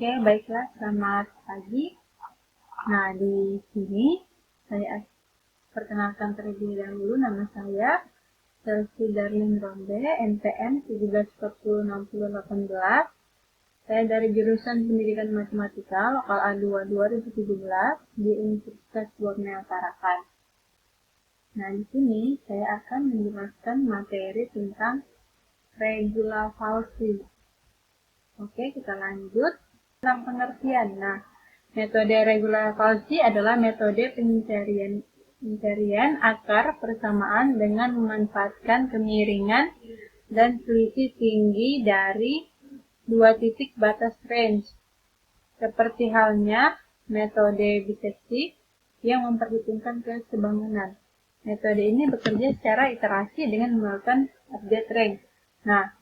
Oke, baiklah, selamat pagi. Nah, di sini saya perkenalkan terlebih dahulu, nama saya Chelsea Darlin Ronde, NPM 17406018. Saya dari jurusan Pendidikan Matematika Lokal A2 2017 di Universitas Borneo Tarakan. Nah, di sini saya akan menjelaskan materi tentang regula falsi. Oke, kita lanjut. Tentang pengertian. Nah, metode regula falsi adalah metode pencarian akar persamaan dengan memanfaatkan kemiringan dan selisih tinggi dari dua titik batas range. Seperti halnya metode biseksi yang memperhitungkan kesebangunan. Metode ini bekerja secara iterasi dengan menggunakan update range. Nah,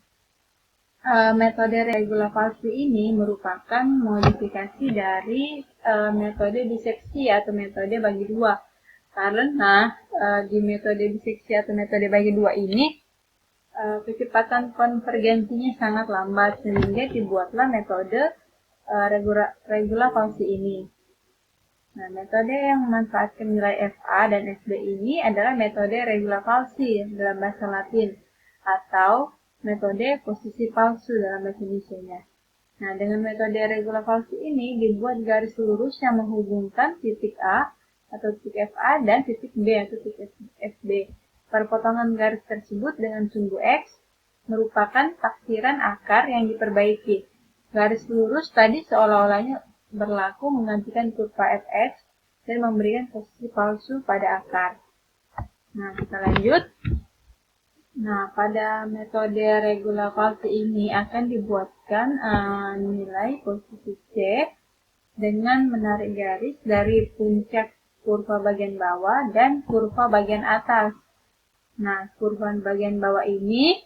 metode regula falsi ini merupakan modifikasi dari metode biseksi atau metode bagi dua. Karena di metode biseksi atau metode bagi dua ini kecepatan konvergensinya sangat lambat, sehingga dibuatlah metode regula falsi ini. Nah, metode yang memanfaatkan nilai FA dan FB ini adalah metode regula falsi dalam bahasa Latin atau metode posisi palsu dalam bahasa Indonesia. Nah, dengan metode regula falsi ini dibuat garis lurus yang menghubungkan titik A atau titik FA dan titik B atau titik FB. Perpotongan garis tersebut dengan sumbu X merupakan taksiran akar yang diperbaiki. Garis lurus tadi seolah-olahnya berlaku menggantikan kurva Fx dan memberikan posisi palsu pada akar. Nah, kita lanjut. Nah, pada metode regula falsi ini akan dibuatkan nilai posisi C dengan menarik garis dari puncak kurva bagian bawah dan kurva bagian atas. Nah, kurva bagian bawah ini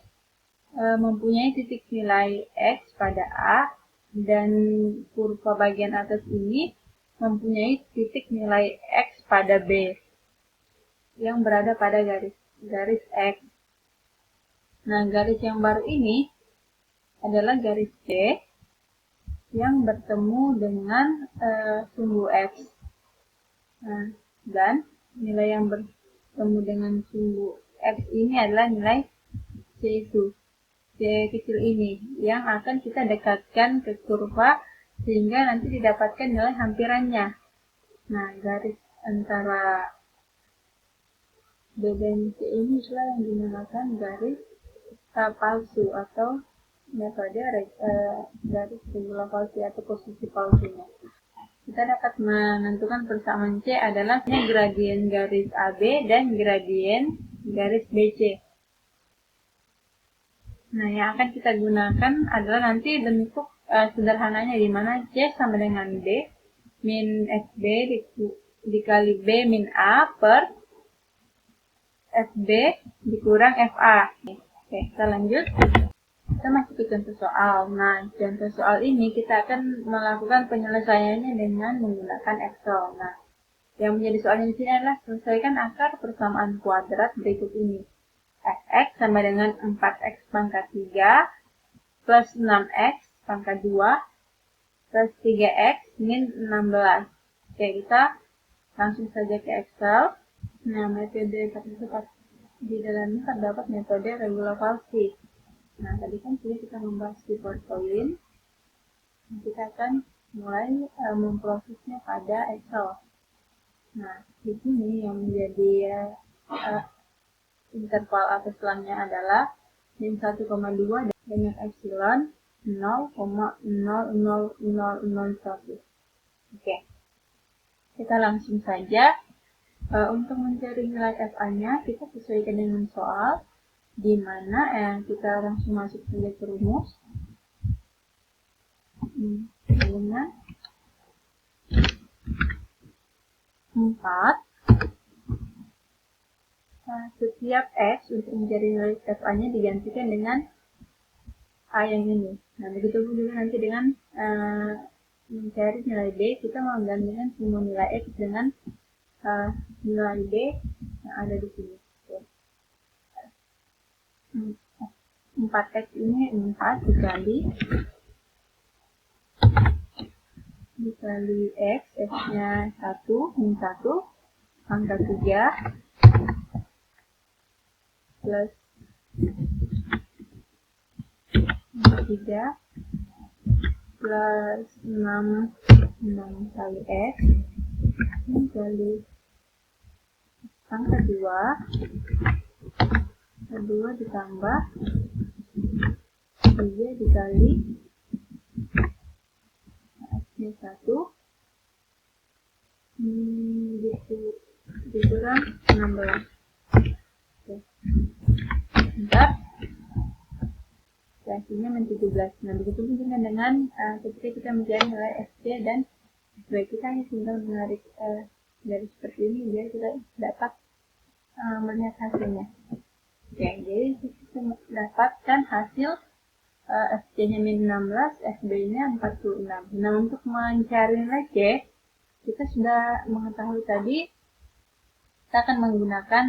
mempunyai titik nilai X pada A dan kurva bagian atas ini mempunyai titik nilai X pada B yang berada pada garis X. Nah, garis yang baru ini adalah garis C yang bertemu dengan sumbu X. Nah, dan nilai yang bertemu dengan sumbu X ini adalah nilai C itu. C kecil ini yang akan kita dekatkan ke kurva sehingga nanti didapatkan nilai hampirannya. Nah, garis antara B dan C ini adalah yang dinamakan garis palsu atau metode garis regula falsi atau posisi palsunya. Kita dapat menentukan persamaan C adalah gradien garis AB dan gradien garis BC. Nah, yang akan kita gunakan adalah nanti bentuk sederhananya di mana C sama dengan B min FB dikali B min A per FB dikurang FA. Oke, kita lanjut. Kita masuk ke contoh soal. Nah, contoh soal ini kita akan melakukan penyelesaiannya dengan menggunakan Excel. Nah, yang menjadi soalnya di sini adalah selesaikan akar persamaan kuadrat berikut ini. Fx sama dengan 4x pangkat 3 plus 6x pangkat 2 plus 3x min 16. Oke, kita langsung saja ke Excel. Nah, metode di dalamnya terdapat metode regula falsi. Nah, tadi kan sudah kita membahas di PowerPoint. Kita akan mulai memprosesnya pada Excel. Nah, di sini yang menjadi interval atau selangnya adalah min 1,2 dengan epsilon 0,00001. Oke, kita langsung saja. Untuk mencari nilai FA-nya, kita sesuaikan dengan soal, di mana kita langsung masuk saja ke rumus. Dengan 4, setiap X untuk mencari nilai FA-nya digantikan dengan A yang ini. Nah, begitu juga nanti dengan mencari nilai B, kita menggantikan semua nilai X dengan nilai B yang ada di sini. 4x ini 4 dikali dikali X, X-nya 1, min 1, pangkat 3, plus 3, plus 6 kali X, dikali pangkat 2 ditambah 3 dikali X-nya 1, dikurang 16. Oke. Bentar. Hasilnya min 17. Nah, begitu juga dengan ketika kita mencari nilai FC dan SB, kita hanya tinggal menarik garis seperti ini biar kita dapat melihat hasilnya. Oke, jadi kita dapatkan hasil FC-nya min 16, SB-nya 46. Nah, untuk mencari nilai C, kita sudah mengetahui tadi, kita akan menggunakan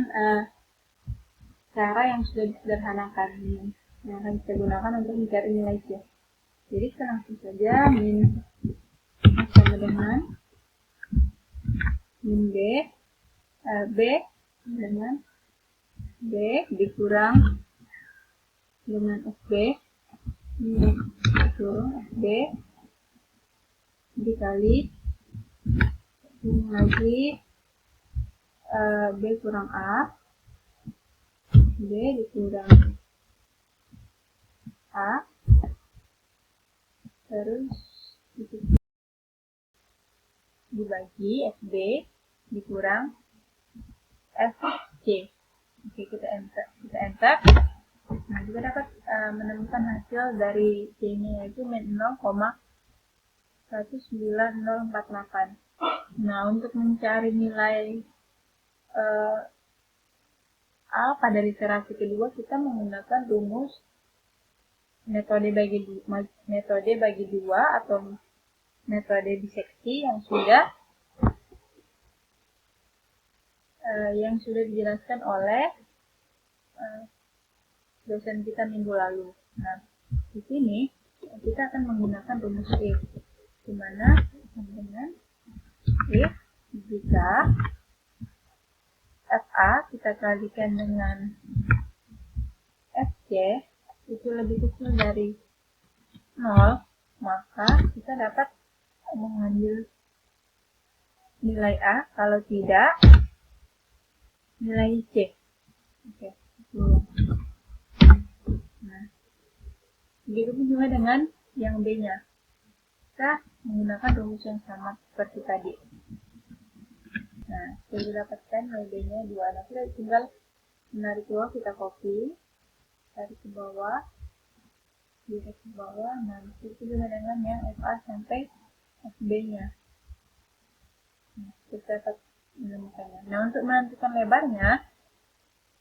cara yang sudah disederhanakan yang akan kita gunakan untuk mencari nilai C. Jadi kita langsung saja min sama dengan min B dengan B dikurang dengan SB dikurang SB dikali lagi B kurang A, B dikurang A, terus dibagi SB dikurang FC. Oke, kita enter. Nah, kita dapat menemukan hasil dari C-nya yaitu min 0,19048. Nah, untuk mencari nilai A pada literasi kedua, kita menggunakan rumus metode bagi dua atau metode biseksi yang sudah dijelaskan oleh dosen kita minggu lalu. Nah, di sini kita akan menggunakan rumus if, di mana dengan if jika FA kita kalikan dengan FC itu lebih kecil dari 0, maka kita dapat mengambil nilai A, kalau tidak nilai C. Oke. Nah, begitu pun juga dengan yang B-nya. Kita menggunakan rumus yang sama seperti tadi. Nah, kita dapatkan nilai B-nya 2. Nah, kita tinggal menarik keluar, kita copy, tarik ke bawah, direct ke bawah. Nah, itu juga dengan yang FA sampai FB-nya. Nah, kita dapat menemukannya. Nah, untuk menentukan lebarnya,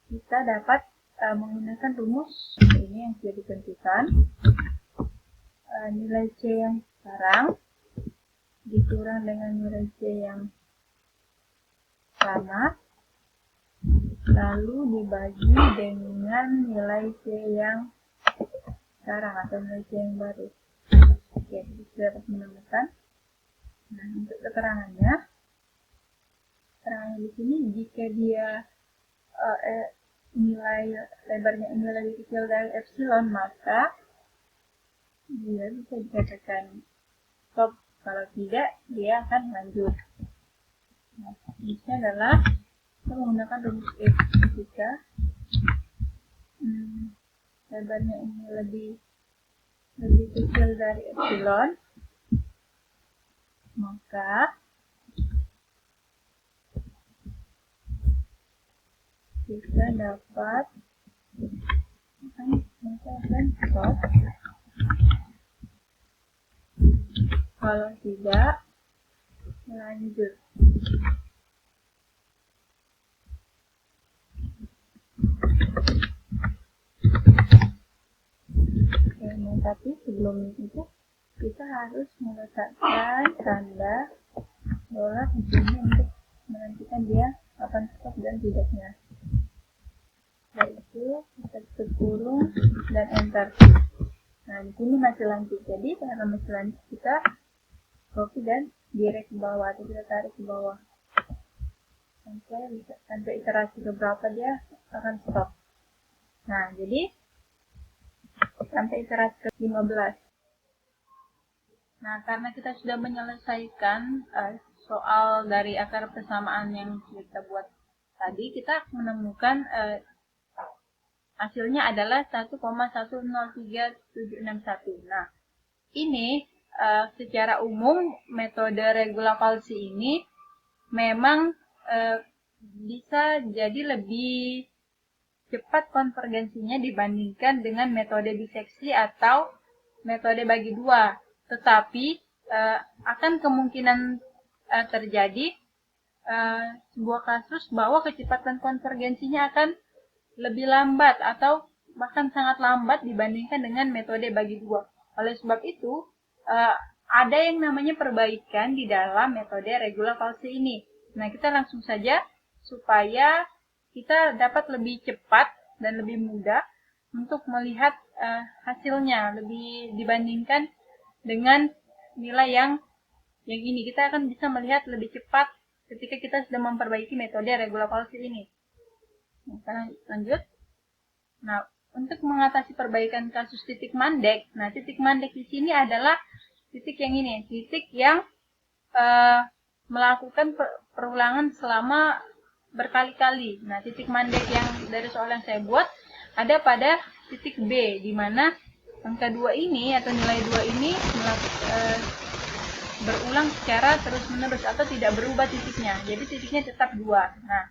kita dapat menggunakan rumus ini yang sudah ditentukan. Nilai C yang sekarang dikurang dengan nilai C yang sama, lalu dibagi dengan nilai C yang sekarang atau nilai C yang baru. Oke, kita dapat menemukan. Nah, untuk keterangannya di sini, jika dia nilai lebarnya ini lebih kecil dari epsilon, maka dia bisa dikatakan stop. Kalau tidak, dia akan lanjut. Nah, rumusnya adalah kita menggunakan rumus if. Jika lebarnya ini lebih kecil dari epsilon, maka kita dapat stop. Kalau tidak, lanjut. Oke, nah, tapi sebelum itu kita harus meletakkan tanda dolar di sini untuk menentukan dia kapan stop dan tidaknya. Yaitu kita tutup kurung dan enter. Nah, di sini masih lanjut. Jadi karena masih lanjut, kita copy dan direct ke bawah atau kita tarik ke bawah sampai iterasi keberapa dia akan stop. Nah, jadi sampai iterasi ke 15. Nah, karena kita sudah menyelesaikan soal dari akar persamaan yang kita buat tadi, kita menemukan hasilnya adalah 1,103761. Nah, ini secara umum metode regula palsi ini memang bisa jadi lebih cepat konvergensinya dibandingkan dengan metode biseksi atau metode bagi dua. Tetapi akan kemungkinan terjadi sebuah kasus bahwa kecepatan konvergensinya akan lebih lambat atau bahkan sangat lambat dibandingkan dengan metode bagi dua. Oleh sebab itu, ada yang namanya perbaikan di dalam metode regula palsi ini. Nah, kita langsung saja supaya kita dapat lebih cepat dan lebih mudah untuk melihat hasilnya lebih dibandingkan dengan nilai yang ini. Kita akan bisa melihat lebih cepat ketika kita sudah memperbaiki metode regula palsi ini. Nah, kita lanjut. Nah, untuk mengatasi perbaikan kasus titik mandek, nah titik mandek di sini adalah titik yang ini, titik yang melakukan perulangan selama berkali-kali. Nah, titik mandek yang dari soal yang saya buat ada pada titik B, di mana angka 2 ini atau nilai 2 ini berulang secara terus-menerus atau tidak berubah titiknya. Jadi titiknya tetap 2. Nah,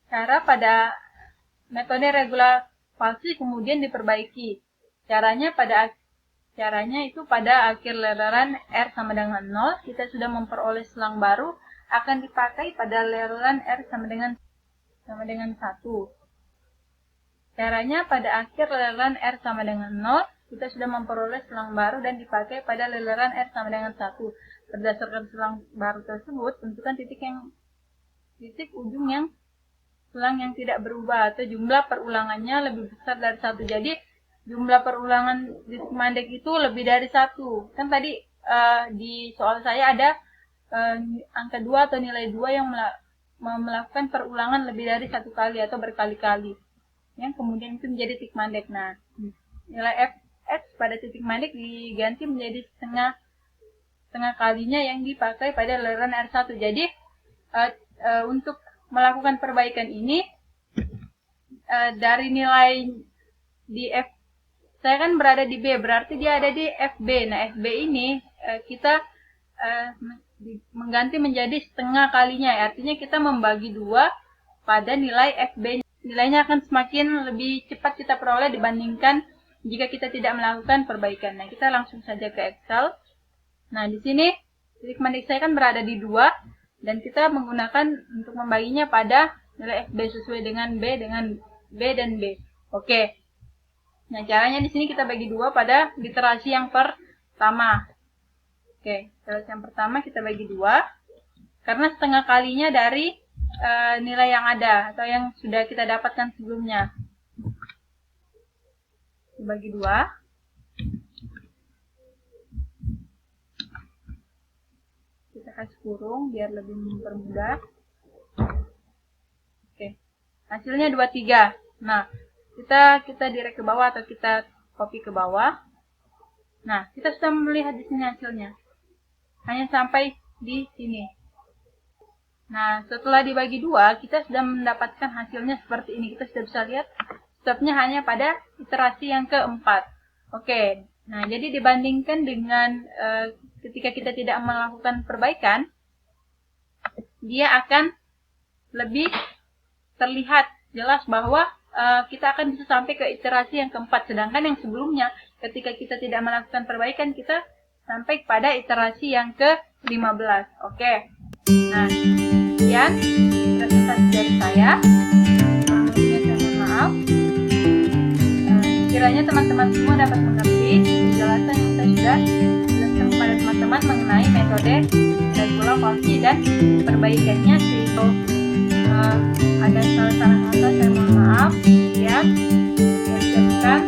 cara pada metode regula palsi kemudian diperbaiki. Caranya itu pada akhir leleran R sama dengan 0, kita sudah memperoleh selang baru akan dipakai pada leleran R sama dengan 1. Caranya pada akhir leleran R sama dengan 0, kita sudah memperoleh selang baru dan dipakai pada leleran R sama dengan 1. Berdasarkan selang baru tersebut, tentukan titik ujung yang selang yang tidak berubah atau jumlah perulangannya lebih besar dari 1. Jadi jumlah perulangan titik mandek itu lebih dari 1. Kan tadi di soal saya ada angka 2 atau nilai 2 yang melakukan perulangan lebih dari 1 kali atau berkali-kali. Yang kemudian itu menjadi titik mandek. Nah, nilai fs pada titik mandek diganti menjadi setengah kalinya yang dipakai pada leleran R1. Jadi untuk melakukan perbaikan ini dari nilai di F, saya kan berada di B, berarti dia ada di FB. Nah, FB ini kita mengganti menjadi setengah kalinya, artinya kita membagi 2 pada nilai FB. Nilainya akan semakin lebih cepat kita peroleh dibandingkan jika kita tidak melakukan perbaikan. Nah, kita langsung saja ke Excel. Nah, di sini titik mandek saya kan berada di 2 dan kita menggunakan untuk membaginya pada nilai FB sesuai dengan B dan B. Oke. Nah, caranya di sini kita bagi 2 pada literasi yang pertama. Oke, literasi yang pertama kita bagi 2 karena setengah kalinya dari nilai yang ada atau yang sudah kita dapatkan sebelumnya. Dibagi 2. Kita kasih kurung biar lebih mempermudah. Oke. Hasilnya 23. Nah, kita direct ke bawah atau kita copy ke bawah. Nah, kita sudah melihat di sini hasilnya. Hanya sampai di sini. Nah, setelah dibagi 2, kita sudah mendapatkan hasilnya seperti ini. Kita sudah bisa lihat stopnya hanya pada iterasi yang keempat. Oke. Nah, jadi dibandingkan dengan ketika kita tidak melakukan perbaikan, dia akan lebih terlihat jelas bahwa kita akan bisa sampai ke iterasi yang keempat. Sedangkan yang sebelumnya, ketika kita tidak melakukan perbaikan, kita sampai pada iterasi yang ke-15. Oke. Nah, sekian presentasi dari saya. Kurang lebihnya saya mohon maaf. Kiranya teman-teman semua dapat mengerti penjelasan yang saya sudah jelaskan kepada teman-teman mengenai metode regula palsi dan perbaikannya. Sehingga ada salah-salah kata saya mohon maaf. Ya, saya ucapkan